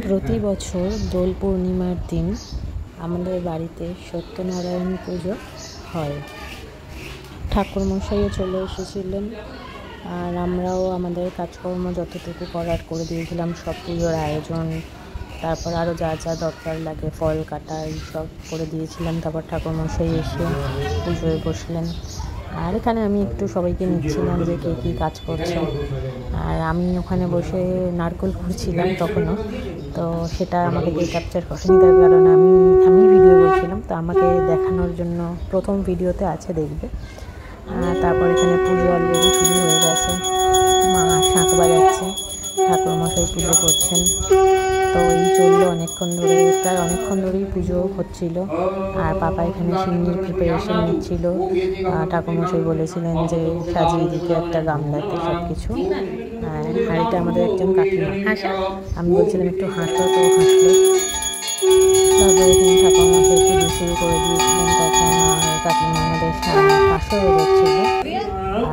প্রতি বছর দোল পূর্ণিমার দিন আমাদের বাড়িতে সত্যনারায়ণ পুজো হয়। ঠাকুরমশাইও চলে এসেছিলেন, আর আমরাও আমাদের কাজকর্ম যতটুকু করার করে দিয়েছিলাম। সব পুজোর আয়োজন, তারপর আরও যা যা দরকার লাগে, ফল কাটা, এইসব করে দিয়েছিলাম। তারপর ঠাকুরমশাই এসে পুজোয় বসলেন, আর এখানে আমি একটু সবাইকে নিচ্ছিলাম যে কে কী কাজ করছে। আর আমি ওখানে বসে নারকেল খুঁড়ছিলাম তখনও, তো সেটা আমাকে কেউ ক্যাপচার করেনি, তার কারণ আমি ভিডিও করছিলাম, তো আমাকে দেখানোর জন্য প্রথম ভিডিওতে আছে, দেখবে। তারপর এখানে পুজো অলরেডি শুরু হয়ে গেছে, মা শাঁখ বাজাচ্ছে, ঠাকুরমশাই পুজো করছেন। তো এই চললো অনেকক্ষণ ধরে, প্রায় অনেকক্ষণ ধরেই পুজো হচ্ছিল। আর পাপা এখানে সিন্নির প্রিপারেশন নিচ্ছিল। ঠাকুরমশাই বলেছিলেন যে সাজিয়ে দিতে একটা গামলাতে সব কিছু। আর এটা আমাদের একজন কাকিমা, আমি বলছিলাম একটু হাসো, তো হাসলো। তারপর এখানে ঠাকুরমশাই পুজো শুরু করে দিয়েছিলেন তখন, আর কাকিমা আমাদের হাসো হয়ে যাচ্ছিল,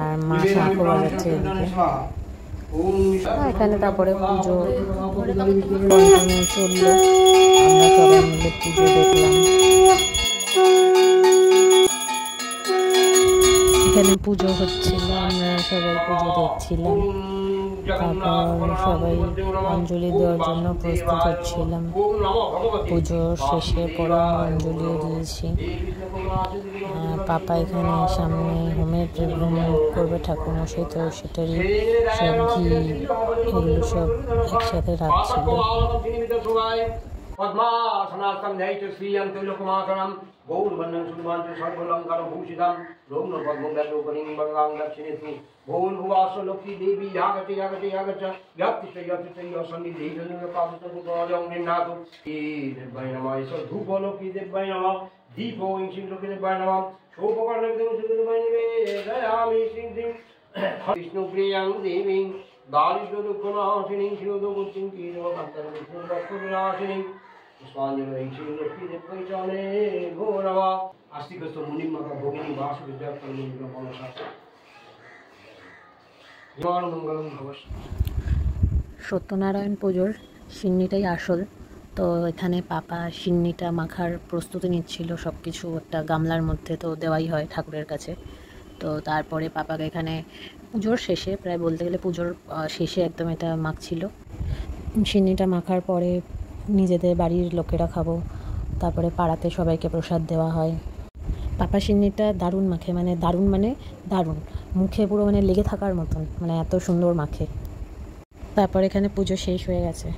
আর মা শাঁখও বাজাচ্ছে এদিকে। এখানে তারপরে পুজো কন্টিনিউ চললো, আমরা সবাই মিলে পুজো দেখলাম। এখানে পুজো হচ্ছিল, আমরা সবাই পুজো দেখছিলাম। তারপর সবাই অঞ্জলি দেওয়ার জন্য প্রস্তুত হচ্ছিলাম। পুজো শেষে পরে অঞ্জলিও দিয়েছি। পাপা এখানে সামনে হোমের হোম করবে ঠাকুরমশাই, তো সেটারই সব ঘি এগুলো সব একসাথে রাখছিল। पद्मासनास्थं दैत्य श्रियं त्रिलोकमाकरं गौरवन्दनं सुधांशु सर्वलंकारं भूषितं रोमनो पद्मोदलोकनिं भगवां दक्षिणेषु भूर्भुवस्व लक्ष्मी देवी आगते आगते आगच्छ यत्तिष्ठ यत्तिष्ठ सन्निधि जनुपादुतोजं निन्नातु देवाय नमः ईश्वर धूपलोकी देवाय नमः दीपो इंसिंलोकी देवाय नमः शोभकर्णविदुषदेवाय निवेदयामि श्रीं श्रीं विष्णुप्रियां देवीं दारिद्र्य दुःखनाशिनीं शिरोदगुप्तिं कीर्तनकर्तारं विष्णुभक्तविनाशिनीं पुष्पाञ्जलिं श्रीलक्ष्मी देवै चरणे भो नमः आस्तिकस्थ मुनिर्माता भोगिनी वासुविद्याकर्मणि ब्रह्मशास्त्र মঙ্গলম ভবস্য। সত্যনারায়ণ পুজোর সিন্নিটাই আসল। তো এখানে পাপা সিন্নিটা মাখার প্রস্তুতি নিচ্ছিল, সব কিছু একটা গামলার মধ্যে তো দেওয়াই হয় ঠাকুরের কাছে। তো তারপরে পাপাকে এখানে পুজোর শেষে, প্রায় বলতে গেলে পুজোর শেষে একদম এটা মাখছিল। সিন্নিটা মাখার পরে নিজেদের বাড়ির লোকেরা খাবো, তারপরে পাড়াতে সবাইকে প্রসাদ দেওয়া হয়। পাপা সিন্নিটা দারুণ মাখে, মানে দারুণ, মুখে পুরো লেগে থাকার মতন, এত সুন্দর মাখে। তারপর এখানে পুজো শেষ হয়ে গেছে।